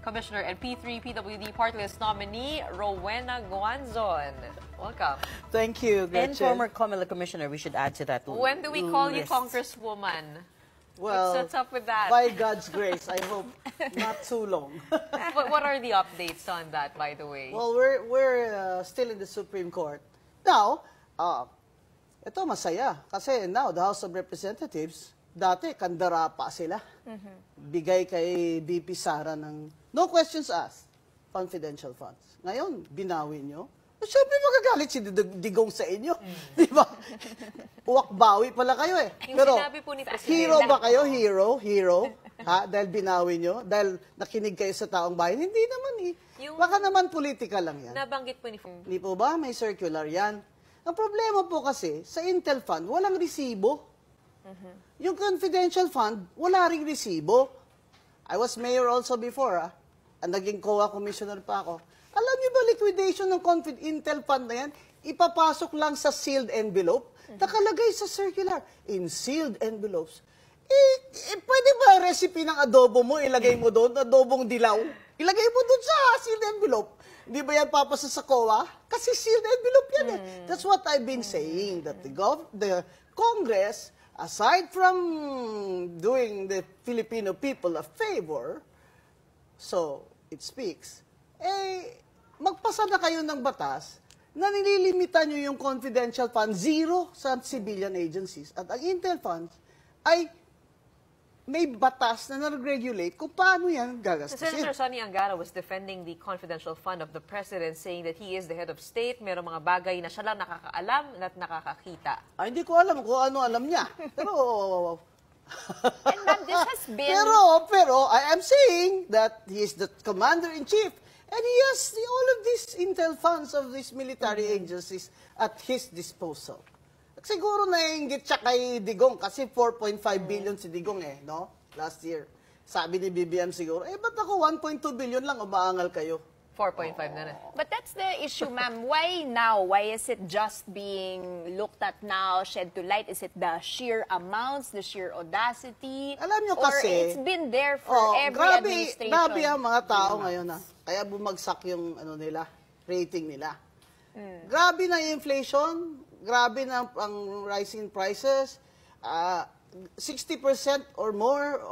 Commissioner and P3 PWD Party List nominee Rowena Guanzon. Welcome. Thank you, Gretchen. And former COMELEC Commissioner, we should add to that When do we call you list. Congresswoman? Well, what's up with that? by God's grace, I hope not too long. What are the updates on that, by the way? Well, we're still in the Supreme Court. Now, ito masaya. Kasi now, the House of Representatives, dati, kandara pa sila. Bigay kay BP Sara ng, no questions asked, confidential funds. Ngayon, binawi nyo. Siyempre magagalit si Digong sa inyo. Di ba? Uwak-bawi pala kayo eh. Yung Pero, sinabi po ni Presidente. hero ba kayo? Hero? Ha? Dahil binawi nyo? Dahil nakinig kayo sa taong bayan? Hindi naman eh. Baka naman politika lang yan. Nabanggit po ni Hindi po ba? May circular yan. Ang problema po kasi, sa Intel Fund, walang resibo. Yung confidential fund, wala ring resibo. I was mayor also before, naging COA commissioner pa ako. Alam niyo ba, liquidation ng Intel Fund na yan, ipapasok lang sa sealed envelope, nakalagay sa circular, in sealed envelopes. Pwede ba recipe ng adobo mo, ilagay mo doon, adobong dilaw? Ilagay mo doon sa sealed envelope. Di ba yan papasa sa COA? Kasi sealed envelope yan eh. That's what I've been saying, that the Congress, aside from doing the Filipino people a favor, so it speaks, magpasa na kayo ng batas na nililimitan nyo yung confidential fund, zero sa civilian agencies. At ang Intel funds ay may batas na nag-regulate kung paano yan gagastusin. Senator Sonny Angara was defending the confidential fund of the president, saying that he is the head of state, merong mga bagay na siya lang nakakaalam at nakakakita. Hindi ko alam kung ano alam niya. Pero And then this has been... Pero I am saying that he is the commander-in-chief and he has all of these intel funds of these military agencies at his disposal. Siguro naiinggit siya kay Digong kasi 4.5 billion si Digong no? Last year. Sabi ni BBM siguro, ba't ako 1.2 billion lang, umaangal kayo? 4.5 na. But that's the issue, ma'am. Why now? Why is it just being looked at now, shed to light? Is it the sheer amounts, the sheer audacity? Alam nyo or kasi, it's been there for every administration? Grabe ang mga tao ngayon Kaya bumagsak yung nila, rating nila. Grabe na yung inflation, grabe na ang rising prices, 60% or more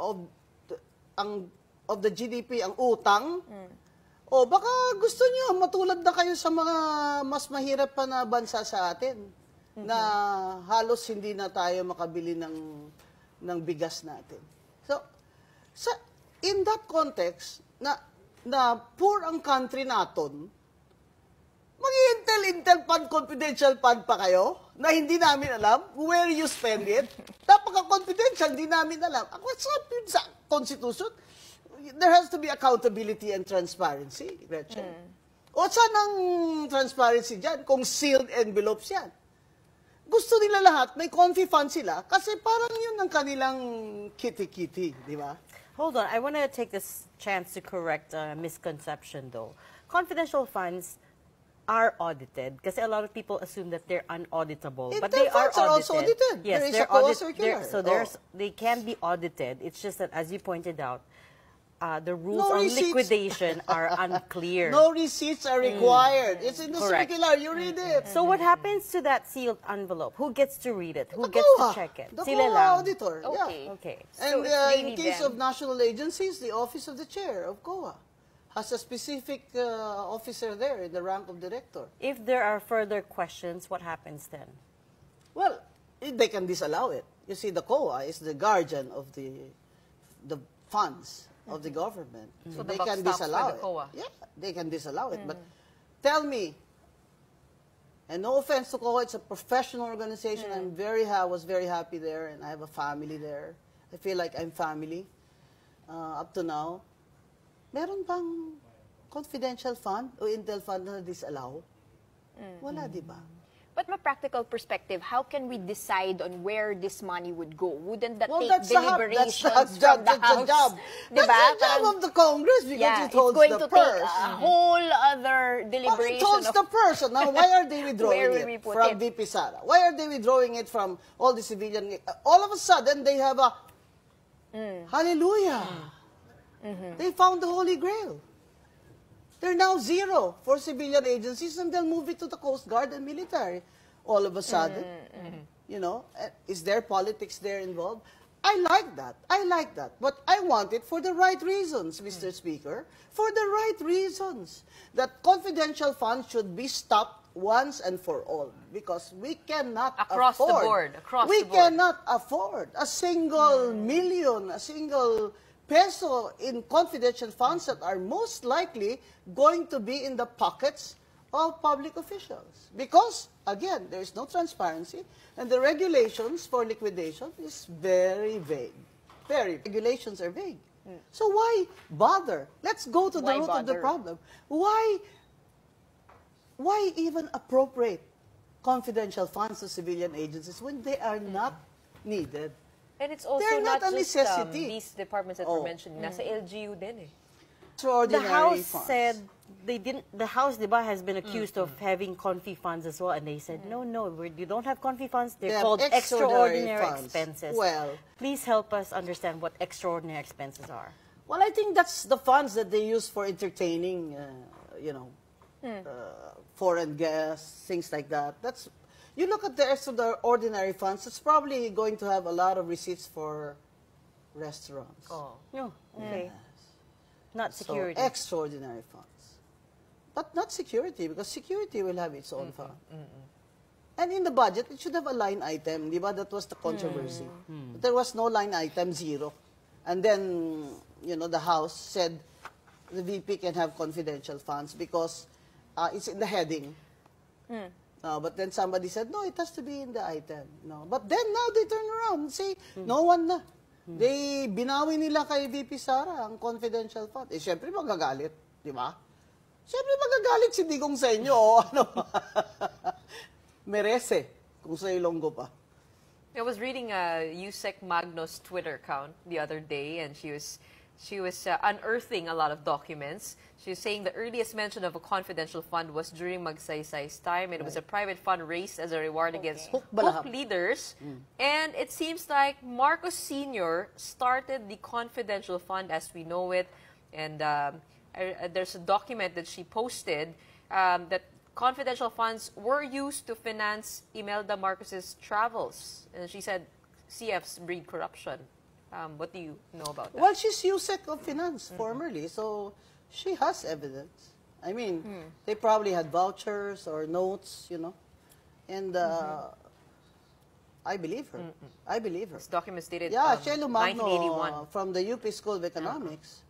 of the GDP ang utang. O baka gusto nyo, matulad na kayo sa mga mas mahirap pa na bansa sa atin na halos hindi na tayo makabili ng bigas natin. So, in that context, na poor ang country naton, mag-intel fund, confidential fund pa kayo na hindi namin alam where you spend it. Napaka-confidential, hindi namin alam. What's up sa Constitution? There has to be accountability and transparency, Gretchen. O saan ang transparency dyan kung sealed envelopes yan? Gusto nila lahat, may confi fund sila, kasi parang yun ang kanilang kitty-kitty, di ba? Hold on, I want to take this chance to correct a misconception though. Confidential funds are audited because a lot of people assume that they're unauditable, but they are audited. Also audited. Yes, there is they're circular. They can be audited. It's just that, as you pointed out, the rules on liquidation are unclear. No receipts are required. It's in the circular. You read it. So what happens to that sealed envelope? Who gets to read it? Who gets to check it? The Sila COA lang. auditor. Okay. Yeah. Okay. And So it's in really case them. of national agencies, the office of the chair of COA has a specific officer there in the rank of director. If there are further questions, what happens then? Well, they can disallow it. You see, the COA is the guardian of the funds of the government. So the they buck can stops disallow with the COA. it. Yeah, they can disallow it. But tell me, and no offense to COA, it's a professional organization. I was very happy there, and I have a family there. I feel like I'm family up to now. Meron bang confidential fund o intel fund na disallow? Wala, di ba? But from a practical perspective, how can we decide on where this money would go? Wouldn't that take that's deliberations that's from the the House? job. Diba? That's the job of the Congress because Yeah, it it's holds going the to purse. take a whole other But deliberation it holds of the purse. Now, why are they withdrawing Where will we it put from it? VP Sara? Why are they withdrawing it from all the civilian? All of a sudden, they have a hallelujah. They found the Holy Grail. They're now zero for civilian agencies, and they'll move it to the Coast Guard and military all of a sudden. You know, is there politics there involved? I like that. I like that. But I want it for the right reasons, Mr. Speaker. For the right reasons. That confidential funds should be stopped once and for all. Because we cannot Across the afford. board. Across we the board. cannot afford a single million, a single peso in confidential funds that are most likely going to be in the pockets of public officials. Because, again, there is no transparency, and the regulations for liquidation is very vague. Regulations are vague. So why bother? Let's go to the Why root of the bother? problem. Why even appropriate confidential funds to civilian agencies when they are not needed? And it's also They're not a just necessity. these departments that Oh. were mentioned. Nasa LGU din eh. The Extraordinary House funds. said they didn't. The House, diba, has been accused of having confi funds as well, and they said, no, you don't have confi funds. They're They have called extraordinary extraordinary funds. expenses. Well- please help us understand what extraordinary expenses are. Well, I think that's the funds that they use for entertaining, foreign guests, things like that. That's, you look at the extraordinary funds, it's probably going to have a lot of receipts for restaurants. Oh. No, okay, not So, security. extraordinary funds. But not security, because security will have its own fund. And in the budget, it should have a line item, di ba? That was the controversy. But there was no line item, zero. And then, the House said the VP can have confidential funds because it's in the heading. But then somebody said, no, it has to be in the item. No. But then now they turn around and say, no one na. They binawi nila kay VP Sara ang confidential fund. Siyempre magagalit, di ba? Siyempre magagalit si Digong sa inyo. Merese, kung sa Ilonggo pa. I was reading Yusek Magno's Twitter account the other day, and she was unearthing a lot of documents. She was saying the earliest mention of a confidential fund was during Magsaysay's time, and it was a private fund raised as a reward against Hook hook Balahap. leaders. And it seems like Marcos Sr. started the confidential fund as we know it. And there's a document that she posted that confidential funds were used to finance Imelda Marcos's travels. And she said CFs breed corruption. What do you know about that? Well, she's USEC of Finance formerly, so she has evidence. I mean, they probably had vouchers or notes, and I believe her. I believe her. This document dated Yeah, Chelo Magno 1981. from the UP School of Economics